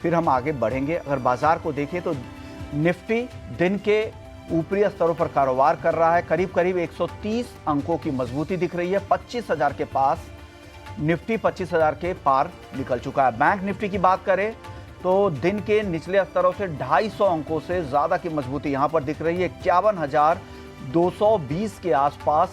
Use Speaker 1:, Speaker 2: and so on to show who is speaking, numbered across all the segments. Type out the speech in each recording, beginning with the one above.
Speaker 1: फिर हम आगे बढ़ेंगे। अगर बाजार को देखें तो निफ्टी दिन के ऊपरी स्तरों पर कारोबार कर रहा है। करीब करीब 130 अंकों की मजबूती दिख रही है। 25,000 के पास निफ्टी 25,000 के पार निकल चुका है। बैंक निफ्टी की बात करें तो दिन के निचले स्तरों से 250 अंकों से ज्यादा की मजबूती यहां पर दिख रही है। 51,220 के आसपास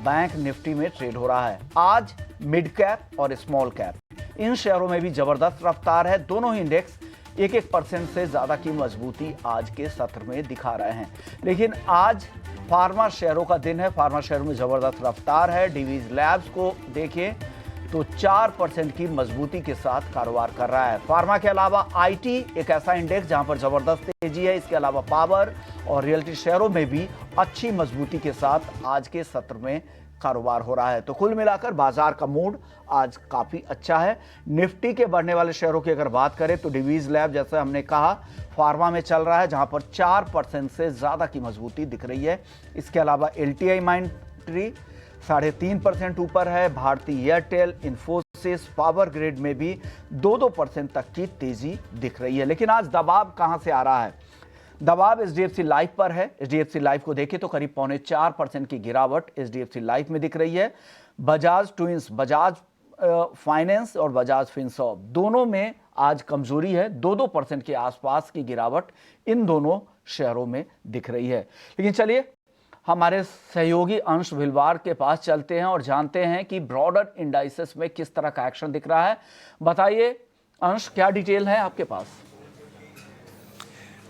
Speaker 1: बैंक निफ्टी में ट्रेड हो रहा है। आज मिड कैप और स्मॉल कैप इन शेयरों में भी जबरदस्त रफ्तार है। दोनों ही इंडेक्स 1-1% से ज्यादा की मजबूती आज के सत्र में दिखा रहे हैं। लेकिन आज फार्मा शेयरों का दिन है। फार्मा शेयरों में जबरदस्त रफ्तार है। डिवीज लैब्स को देखें तो 4% की मजबूती के साथ कारोबार कर रहा है। फार्मा के अलावा आईटी एक ऐसा इंडेक्स जहां पर जबरदस्त तेजी है। इसके अलावा पावर और रियल्टी शेयरों में भी अच्छी मजबूती के साथ आज के सत्र में कारोबार हो रहा है। तो कुल मिलाकर बाजार का मूड आज काफी अच्छा है। निफ्टी के बढ़ने वाले शेयरों की अगर बात करें तो डिवीज लैब जैसे हमने कहा फार्मा में चल रहा है, जहां पर 4% से ज्यादा की मजबूती दिख रही है। इसके अलावा एलटीआई माइंट्री 3.5% ऊपर है। भारतीय एयरटेल, इंफोसिस, पावर ग्रिड में भी 2-2% तक की तेजी दिख रही है। लेकिन आज दबाव कहां से आ रहा है? दबाव एचडीएफसी लाइफ पर है। एचडीएफसी लाइफ को देखें तो करीब 4.25% की गिरावट एचडीएफसी लाइफ में दिख रही है। बजाज ट्विंस, बजाज फाइनेंस और बजाज फिनसॉर्व दोनों में आज कमजोरी है। 2-2% के आसपास की गिरावट इन दोनों शेयरों में दिख रही है। लेकिन चलिए हमारे सहयोगी अंश भिलवार के पास चलते हैं और जानते हैं कि ब्रॉडर इंडाइसेस में किस तरह का एक्शन दिख रहा है। बताइए अंश, क्या डिटेल है आपके पास?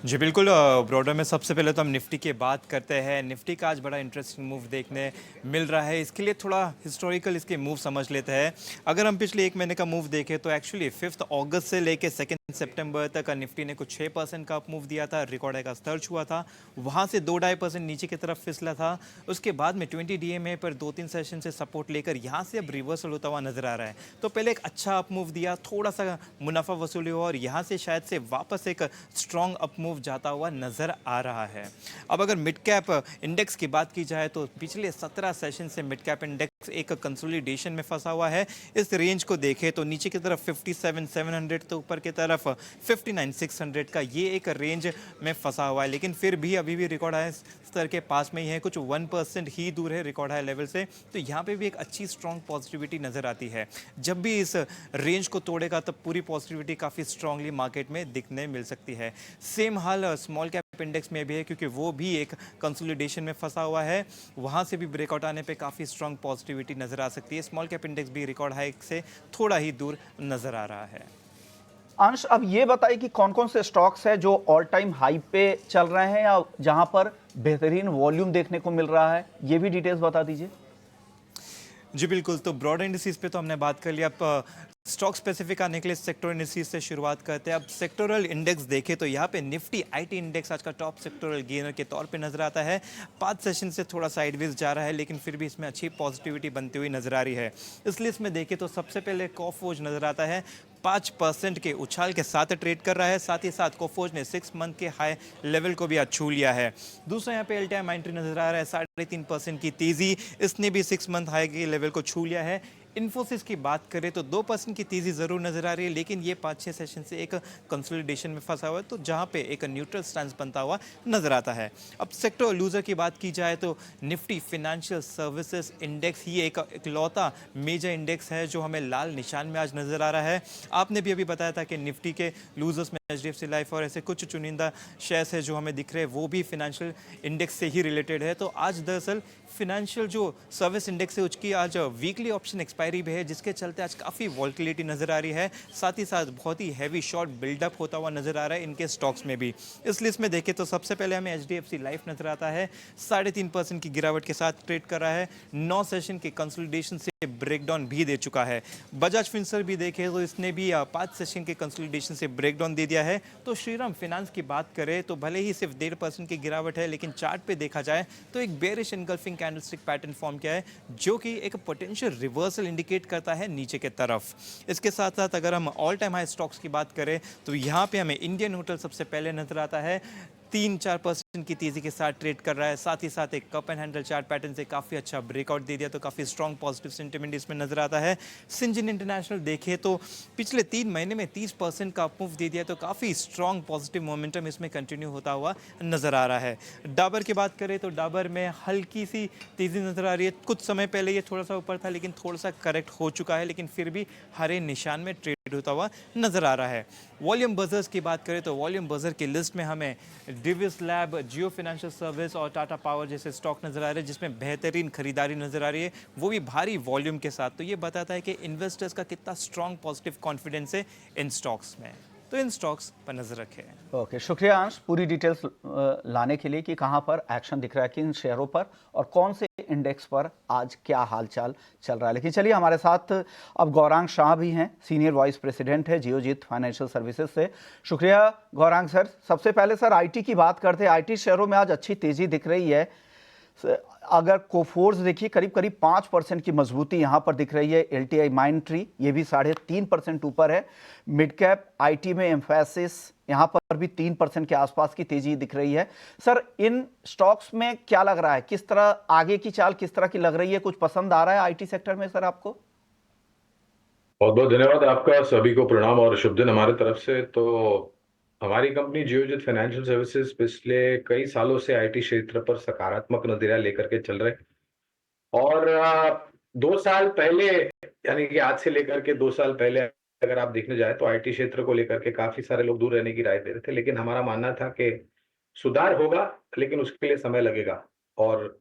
Speaker 2: जी बिल्कुल, ब्रॉडर में सबसे पहले तो हम निफ्टी की बात करते हैं। निफ्टी का आज बड़ा इंटरेस्टिंग मूव देखने मिल रहा है। इसके लिए थोड़ा हिस्टोरिकल इसके मूव समझ लेते हैं। अगर हम पिछले एक महीने का मूव देखें तो एक्चुअली 5 अगस्त से लेके 2 सितंबर तक निफ्टी ने कुछ 6% का अप मूव दिया था। रिकॉर्ड हाई का स्तर छुआ था, वहाँ से 2-2.5% नीचे की तरफ फिसला था। उसके बाद में 20 DMA पर 2-3 सेशन से सपोर्ट लेकर यहाँ से अब रिवर्सल होता हुआ नजर आ रहा है। तो पहले एक अच्छा अप मूव दिया, थोड़ा सा मुनाफा वसूली हुआ और यहाँ से शायद से वापस एक स्ट्रॉन्ग अप मूव जाता हुआ नजर आ रहा है। अब अगर मिड कैप इंडेक्स की बात की जाए तो पिछले 17 सेशन से मिड कैप इंडेक्स एक कंसोलिडेशन में फंसा हुआ है। इस रेंज को देखें तो नीचे की तरफ 57,700 तो ऊपर की तरफ 59,600 का ये एक रेंज में फंसा हुआ है। लेकिन फिर भी अभी भी रिकॉर्ड हाई स्तर के पास में ही है, कुछ 1% ही दूर है रिकॉर्ड हाई लेवल से। तो यहाँ पे भी एक अच्छी स्ट्रॉन्ग पॉजिटिविटी नजर आती है। जब भी इस रेंज को तोड़ेगा तब पूरी पॉजिटिविटी काफी स्ट्रांगली मार्केट में दिखने मिल सकती है। सेम हाल स्मॉल कैप इंडेक्स में भी है, क्योंकि वो भी एक कंसोलिडेशन में फंसा हुआ है। वहां से भी ब्रेकआउट आने पे काफी स्ट्रांग पॉजिटिविटी नजर आ सकती है। स्मॉल कैप इंडेक्स भी रिकॉर्ड हाई से थोड़ा ही दूर नजर आ रहा है।
Speaker 1: अंश, अब ये बताइए कि कौन कौन से स्टॉक्स है जो ऑल टाइम हाई पे चल रहे हैं या जहां पर बेहतरीन वॉल्यूम देखने को मिल रहा है, ये भी डिटेल्स बता दीजिए।
Speaker 2: जी बिल्कुल, तो ब्रॉड इंडिसेस पे तो हमने बात कर लिया। अब स्टॉक स्पेसिफिक आने के लिए सेक्टर इंडिसेस से शुरुआत करते हैं। अब सेक्टोरल इंडेक्स देखें तो यहाँ पे निफ्टी आईटी इंडेक्स आज का टॉप सेक्टोरल गेनर के तौर पे नजर आता है। 5 सेशन से थोड़ा साइडवेज जा रहा है, लेकिन फिर भी इसमें अच्छी पॉजिटिविटी बनती हुई नजर आ रही है। इसलिए इसमें देखें तो सबसे पहले कॉफोज नजर आता है, 5% के उछाल के साथ ट्रेड कर रहा है। साथ ही साथ कोफोज ने 6 मंथ के हाई लेवल को भी आज छू लिया है। दूसरा यहाँ पे एलटीआई माइंट्री नजर आ रहा है, 3.5% की तेजी, इसने भी 6 मंथ हाई के लेवल को छू लिया है। इन्फोसिस की बात करें तो 2% की तेजी जरूर नजर आ रही है, लेकिन ये 5-6 सेशन से एक कंसोलिडेशन में फंसा हुआ है, तो जहां पे एक न्यूट्रल स्टैंस बनता हुआ नजर आता है। अब सेक्टर लूजर की बात की जाए तो निफ्टी फाइनेंशियल सर्विसेज इंडेक्स ही एक इकलौता मेजर इंडेक्स है जो हमें लाल निशान में आज नजर आ रहा है। आपने भी अभी बताया था कि निफ्टी के लूजर्स में एचडीएफसी लाइफ और ऐसे कुछ चुनिंदा शेयर्स है जो हमें दिख रहे हैं, वो भी फाइनेंशियल इंडेक्स से ही रिलेटेड है। तो आज दरअसल फाइनेंशियल जो सर्विस इंडेक्स है उसकी आज वीकली ऑप्शन एक्सपायरी भी है, जिसके चलते आज काफ़ी वॉल्टिलिटी नजर आ रही है। साथ ही साथ बहुत ही हैवी शॉर्ट बिल्डअप होता हुआ नजर आ रहा है इनके स्टॉक्स में भी। इस लिस्ट में देखें तो सबसे पहले हमें एचडीएफसी लाइफ नजर आता है, 3.5% की गिरावट के साथ ट्रेड कर रहा है। 9 सेशन के कंसोलिडेशन से ब्रेकडाउन भी दे चुका है। बजाज फिनसर्व भी देखें तो इसने भी 5 सेशन के कंसोलिडेशन से ब्रेकडाउन दे दिया है। तो श्रीराम फाइनेंस की बात करें तो भले ही सिर्फ 1.5% की गिरावट है, लेकिन चार्ट पे देखा जाए तो एक bearish engulfing candlestick pattern form किया है, जो कि एक पोटेंशियल रिवर्सल इंडिकेट करता है नीचे के तरफ। इसके साथ साथ अगर हम ऑल टाइम हाई स्टॉक्स की बात करें तो यहाँ पे हमें इंडियन होटल सबसे पहले नजर आता है। 3-4% की तेजी के साथ ट्रेड कर रहा है। साथ ही साथ एक cup and handle chart pattern से काफ़ी अच्छा ब्रेकआउट दे दिया, तो काफ़ी स्ट्रॉन्ग पॉजिटिव सेंटिमेंट इसमें नजर आता है। सिंजिन इंटरनेशनल देखें तो पिछले 3 महीने में 30% का अपमूव दे दिया, तो काफ़ी स्ट्रॉन्ग पॉजिटिव मोमेंटम इसमें कंटिन्यू होता हुआ नजर आ रहा है। डाबर की बात करें तो डाबर में हल्की सी तेजी नजर आ रही है। कुछ समय पहले ये थोड़ा सा ऊपर था, लेकिन थोड़ा सा करेक्ट हो चुका है, लेकिन फिर भी हरे निशान में ट्रेड होता हुआ नजर आ रहा है। वॉल्यूम बजर्स की बात करें तो वॉल्यूम बजर की लिस्ट में हमें डिविस लैब, जियो फाइनेंशियल सर्विस और टाटा पावर जैसे स्टॉक नजर आ रहे हैं, जिसमें बेहतरीन खरीदारी नजर आ रही है, वो भी भारी वॉल्यूम के साथ। तो ये बताता है कि इन्वेस्टर्स का कितना स्ट्रॉन्ग पॉजिटिव कॉन्फिडेंस है इन स्टॉक्स में। तो इन स्टॉक्स पर नजर रखें।
Speaker 1: ओके, शुक्रिया अंश पूरी डिटेल्स लाने के लिए कि कहां पर एक्शन दिख रहा है, किन शेयरों पर और कौन से इंडेक्स पर आज क्या हालचाल चल रहा है। लेकिन चलिए, हमारे साथ अब गौरांग शाह भी हैं, सीनियर वाइस प्रेसिडेंट है जियोजीत फाइनेंशियल सर्विसेज से। शुक्रिया गौरांग सर। सबसे पहले सर आईटी की बात करते हैं। आईटी शेयरों में आज अच्छी तेजी दिख रही है। अगर कोफोर्स देखिए, करीब करीब 5% की मजबूती यहां पर दिख रही है। एलटीआई माइंडट्री ये भी 3.5% ऊपर है। मिड कैप आईटी में एम्फैसिस यहां पर भी 3% के आसपास की तेजी दिख रही है। सर, इन स्टॉक्स में क्या लग रहा है, किस तरह आगे की चाल किस तरह की लग रही है? कुछ पसंद आ रहा है आईटी सेक्टर में सर आपको?
Speaker 3: बहुत बहुत धन्यवाद आपका। सभी को प्रणाम और शुभ दिन हमारे तरफ से। तो हमारी कंपनी जियोजित फाइनेंशियल सर्विसेज पिछले कई सालों से आईटी क्षेत्र पर सकारात्मक नजरिया लेकर के चल रहे हैं। और 2 साल पहले, यानी कि आज से लेकर के 2 साल पहले अगर आप देखने जाए तो आईटी क्षेत्र को लेकर के काफी सारे लोग दूर रहने की राय दे रहे थे, लेकिन हमारा मानना था कि सुधार होगा, लेकिन उसके लिए समय लगेगा। और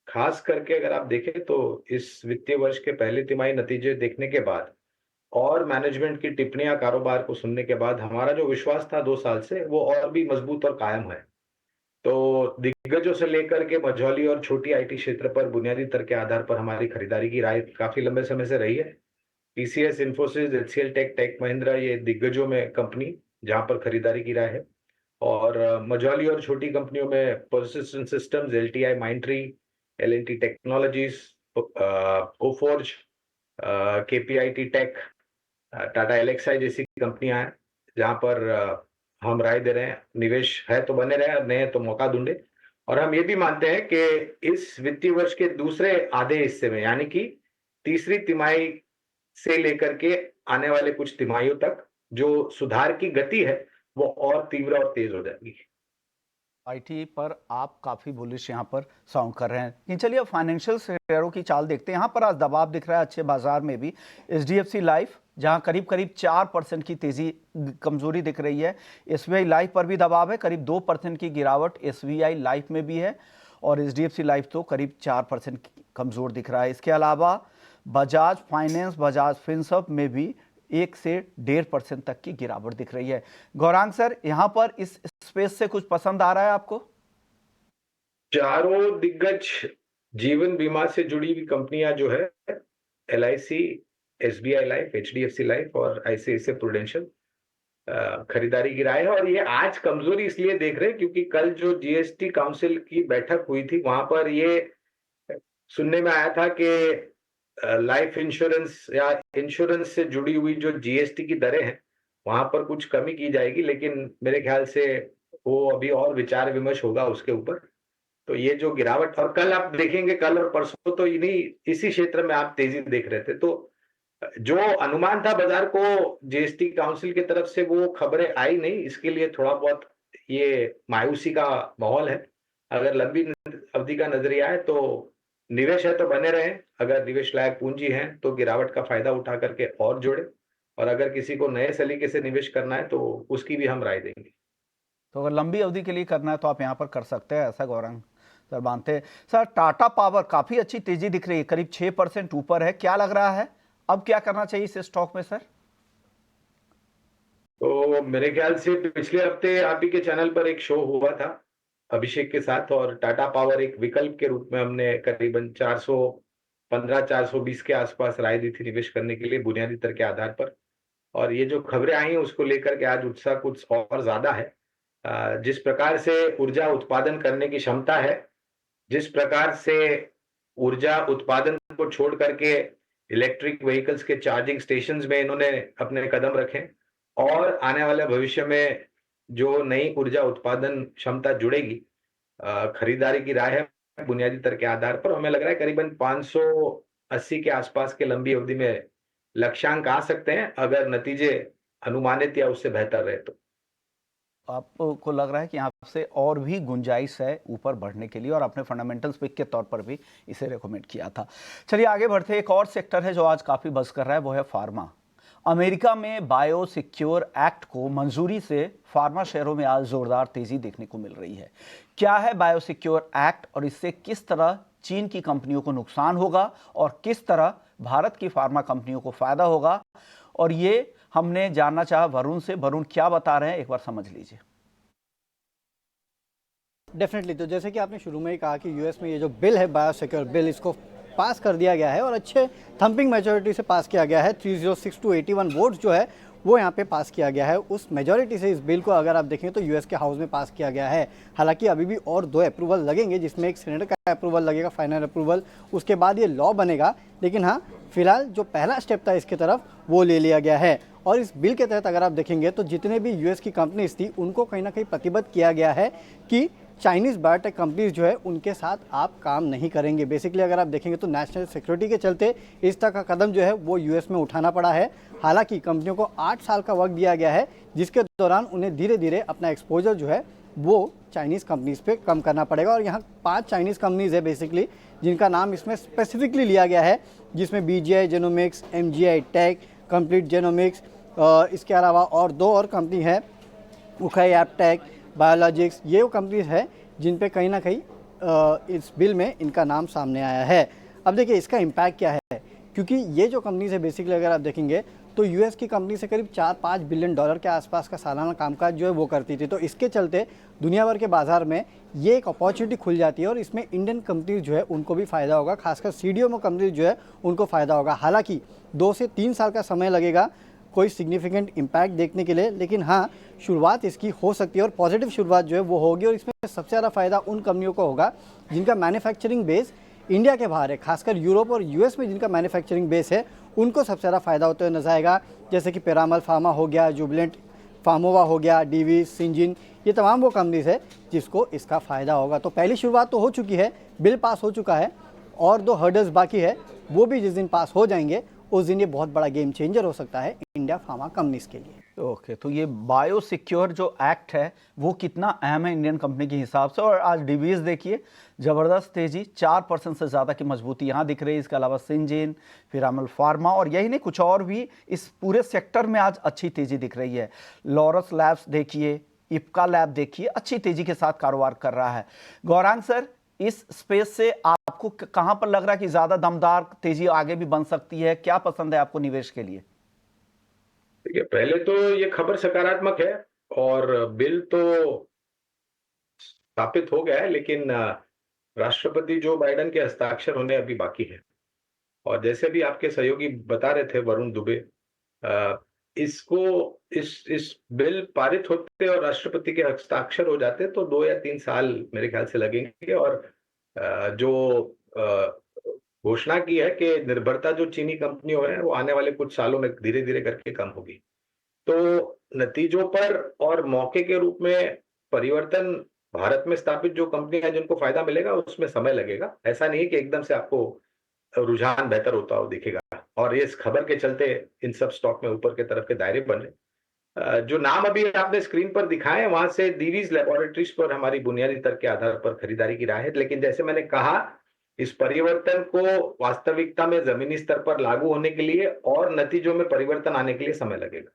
Speaker 3: खास करके अगर आप देखें तो इस वित्तीय वर्ष के पहले तिमाही नतीजे देखने के बाद और मैनेजमेंट की टिप्पणियां कारोबार को सुनने के बाद हमारा जो विश्वास था 2 साल से, वो और भी मजबूत और कायम है। तो दिग्गजों से लेकर के मझौली और छोटी आईटी क्षेत्र पर बुनियादी तर्क के आधार पर हमारी खरीदारी की राय काफी लंबे समय से रही है। TCS, Infosys, HCL Tech, Tech Mahindra, ये दिग्गजों में कंपनी जहां पर खरीदारी की राय है। और मझौली और छोटी कंपनियों में Persistent Systems, L T I Mindtree, L N T Technologies, Coforge, K P I T Tech, Tata Elxsi जैसी कंपनियां हैं जहां पर हम राय दे रहे हैं निवेश है तो बने रहे, नहीं है तो मौका ढूंढे। और हम ये भी मानते हैं कि इस वित्तीय वर्ष के दूसरे आधे हिस्से में, यानी कि तीसरी तिमाही से लेकर के आने वाले कुछ तिमाहियों तक, जो सुधार की गति है वो और तीव्र और तेज हो जाएगी।
Speaker 1: आईटी पर आप काफी बुलिश यहाँ पर साउंड कर रहे हैं। लेकिन चलिए, अब फाइनेंशियल शेयरों की चाल देखते हैं। यहाँ पर आज दबाव दिख रहा है अच्छे बाजार में भी। एचडीएफसी लाइफ जहाँ करीब करीब 4% की तेजी कमजोरी दिख रही है। एसबीआई लाइफ पर भी दबाव है, करीब 2% की गिरावट एसबीआई लाइफ में भी है। और एचडीएफसी लाइफ तो करीब 4% कमजोर दिख रहा है। इसके अलावा बजाज फाइनेंस, बजाज फिनसर्व में भी 1 से 1.5% तक की गिरावट दिख रही है। गौरांग सर, यहां पर इस स्पेस से कुछ पसंद आ रहा है आपको?
Speaker 3: चारों दिग्गज जीवन बीमा से जुड़ी हुई कंपनियां जो है, LIC, SBI life, HDFC life और आईसीआईसीआई प्रूडेंशियल, खरीदारी की राय है। और ये आज कमजोरी इसलिए देख रहे हैं क्योंकि कल जो जीएसटी काउंसिल की बैठक हुई थी, वहां पर ये सुनने में आया था कि लाइफ इंश्योरेंस या इंश्योरेंस से जुड़ी हुई जो जीएसटी की दरें हैं, वहां पर कुछ कमी की जाएगी, लेकिन मेरे ख्याल से वो अभी और विचार विमर्श होगा उसके ऊपर। तो ये जो गिरावट, और कल आप देखेंगे, कल और परसों तो इन्हीं इसी क्षेत्र में आप तेजी देख रहे थे। तो जो अनुमान था बाजार को जीएसटी काउंसिल की तरफ से, वो खबरें आई नहीं, इसके लिए थोड़ा बहुत ये मायूसी का माहौल है। अगर लंबी अवधि का नजरिया है तो निवेश है तो बने रहे, अगर निवेश लायक पूंजी है तो गिरावट का फायदा उठा करके और जोड़े, और अगर किसी को नए सलीके से निवेश करना है तो उसकी भी हम राय देंगे।
Speaker 1: तो अगर लंबी अवधि के लिए करना है तो आप यहां पर कर सकते हैं, ऐसा गौरांग सर मानते हैं। सर, टाटा पावर काफी अच्छी तेजी दिख रही है, करीब 6% ऊपर है। क्या लग रहा है अब क्या करना चाहिए इस स्टॉक में सर?
Speaker 3: तो मेरे ख्याल से पिछले हफ्ते आप ही के चैनल पर एक शो हुआ था अभिषेक के साथ, और टाटा पावर एक विकल्प के रूप में हमने करीबन 415 420 के आसपास राय दी थी निवेश करने के लिए, बुनियादी तर्क के आधार पर। और ये जो खबरें आई हैं उसको लेकर के आज उत्साह कुछ और ज्यादा है। जिस प्रकार से ऊर्जा उत्पादन करने की क्षमता है, जिस प्रकार से ऊर्जा उत्पादन को छोड़ करके इलेक्ट्रिक व्हीकल्स के चार्जिंग स्टेशंस में इन्होंने अपने कदम रखे, और आने वाले भविष्य में जो नई ऊर्जा उत्पादन क्षमता जुड़ेगी, खरीदारी की राय है बुनियादी दर के आधार पर। हमें लग रहा है करीबन 580 के आसपास के लंबी अवधि में लक्ष्यांक आ सकते हैं, अगर नतीजे अनुमानित या उससे बेहतर रहे तो।
Speaker 1: आपको लग रहा है कि यहाँ से और भी गुंजाइश है ऊपर बढ़ने के लिए, और आपने फंडामेंटल्स पिक के तौर पर भी इसे रेकमेंड किया था। चलिए आगे बढ़ते हैं। एक और सेक्टर है जो आज काफ़ी बज़ कर रहा है, वो है फार्मा। अमेरिका में बायो सिक्योर एक्ट को मंजूरी से फार्मा शेयरों में आज जोरदार तेजी देखने को मिल रही है। क्या है बायो सिक्योर एक्ट और इससे किस तरह चीन की कंपनियों को नुकसान होगा और किस तरह भारत की फार्मा कंपनियों को फायदा होगा, और ये हमने जानना चाहा वरुण से। वरुण क्या बता रहे हैं, एक बार समझ लीजिए।
Speaker 4: डेफिनेटली, तो जैसे कि आपने शुरू में ही कहा कि यूएस में ये जो बिल है बायोसिक्योर बिल, इसको पास कर दिया गया है और अच्छे थंपिंग मेजॉरिटी से पास किया गया है। 306 to 81 वोट्स जो है वो यहाँ पे पास किया गया है। उस मेजॉरिटी से इस बिल को अगर आप देखें तो यूएस के हाउस में पास किया गया है। हालांकि अभी भी और 2 अप्रूवल लगेंगे, जिसमें एक सेनेट का अप्रूवल लगेगा, फाइनल अप्रूवल, उसके बाद ये लॉ बनेगा। लेकिन हाँ, फिलहाल जो पहला स्टेप था इसके तरफ वो ले लिया गया है। और इस बिल के तहत अगर आप देखेंगे तो जितने भी यूएस की कंपनीज थी उनको कहीं ना कहीं प्रतिबद्ध किया गया है कि चाइनीज़ बायोटेक कंपनीज जो है उनके साथ आप काम नहीं करेंगे। बेसिकली अगर आप देखेंगे तो नेशनल सिक्योरिटी के चलते इस तरह का कदम जो है वो यूएस में उठाना पड़ा है। हालांकि कंपनियों को 8 साल का वक्त दिया गया है, जिसके दौरान उन्हें धीरे धीरे अपना एक्सपोजर जो है वो चाइनीज़ कंपनीज पे कम करना पड़ेगा। और यहाँ 5 चाइनीज़ कंपनीज है बेसिकली, जिनका नाम इसमें स्पेसिफिकली लिया गया है, जिसमें BGI Genomics, MGI Tech, Complete Genomics, इसके अलावा और 2 और कंपनी है, उखाई एपटेक, बायोलॉजिक्स। ये वो कंपनीज है जिन पे कहीं ना कहीं इस बिल में इनका नाम सामने आया है। अब देखिए इसका इम्पैक्ट क्या है, क्योंकि ये जो कंपनीज है बेसिकली अगर आप देखेंगे तो यूएस की कंपनी से करीब 4-5 बिलियन डॉलर के आसपास का सालाना कामकाज जो है वो करती थी। तो इसके चलते दुनिया भर के बाजार में ये एक अपॉर्चुनिटी खुल जाती है और इसमें इंडियन कंपनीज जो है उनको भी फ़ायदा होगा, खासकर CDMO कंपनीज जो है उनको फ़ायदा होगा। हालांकि 2 से 3 साल का समय लगेगा कोई सिग्निफिकेंट इम्पैक्ट देखने के लिए, लेकिन हाँ, शुरुआत इसकी हो सकती है और पॉजिटिव शुरुआत जो है वो होगी। और इसमें सबसे ज़्यादा फायदा उन कंपनियों को होगा जिनका मैन्युफैक्चरिंग बेस इंडिया के बाहर है, खासकर यूरोप और यूएस में जिनका मैन्युफैक्चरिंग बेस है उनको सबसे ज़्यादा फायदा होते हुए नजर आएगा। जैसे कि पिरामल फार्मा हो गया, जुबिलेंट फार्मोवा हो गया, डीवी, सिंजिन, ये तमाम वो कंपनीज है जिसको इसका फ़ायदा होगा। तो पहली शुरुआत तो हो चुकी है, बिल पास हो चुका है और 2 हर्डल्स बाकी है, वो भी जिस दिन पास हो जाएंगे उस दिन ये बहुत बड़ा गेम चेंजर हो सकता है इंडिया फार्मा कंपनीज के लिए।
Speaker 1: ओके, तो ये बायो सिक्योर जो एक्ट है वो कितना अहम है इंडियन कंपनी के हिसाब से। और आज डीवीएस देखिए, ज़बरदस्त तेजी, 4% से ज़्यादा की मजबूती यहाँ दिख रही है। इसके अलावा सिंजिन, पिरामल फार्मा और यही नहीं कुछ और भी इस पूरे सेक्टर में आज अच्छी तेजी दिख रही है। लॉरस लैब्स देखिए, इप्का लैब देखिए, अच्छी तेजी के साथ कारोबार कर रहा है। गौरांग सर, इस स्पेस से आपको कहां पर लग रहा है कि ज्यादा दमदार तेजी आगे भी बन सकती है? क्या पसंद है आपको निवेश के लिए?
Speaker 3: देखिए, पहले तो ये खबर सकारात्मक है और बिल तो स्थापित हो गया है, लेकिन राष्ट्रपति जो बाइडेन के हस्ताक्षर होने अभी बाकी है। और जैसे भी आपके सहयोगी बता रहे थे, वरुण दुबे, इसको इस बिल पारित होते और राष्ट्रपति के हस्ताक्षर हो जाते तो 2 या 3 साल मेरे ख्याल से लगेंगे। और जो घोषणा की है कि निर्भरता जो चीनी कंपनियों है वो आने वाले कुछ सालों में धीरे धीरे करके कम होगी। तो नतीजों पर और मौके के रूप में परिवर्तन भारत में स्थापित जो कंपनी है जिनको फायदा मिलेगा उसमें समय लगेगा। ऐसा नहीं है कि एकदम से आपको रुझान बेहतर होता हो दिखेगा। और ये इस खबर के चलते इन सब स्टॉक में ऊपर के तरफ के दायरे बन रहे। जो नाम अभी आपने स्क्रीन पर दिखाए वहां से दीवीज लेबोरेटरीज पर हमारी बुनियादी तर्क के आधार पर खरीदारी की राय है। लेकिन जैसे मैंने कहा, इस परिवर्तन को वास्तविकता में जमीनी स्तर पर लागू होने के लिए और नतीजों में परिवर्तन आने के लिए समय लगेगा।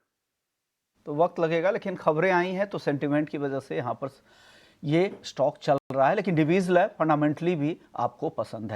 Speaker 1: तो वक्त लगेगा, लेकिन खबरें आई हैं तो सेंटिमेंट की वजह से यहाँ पर ये स्टॉक चल रहा है। लेकिन डिवीज लैब फंडामेंटली भी आपको पसंद है।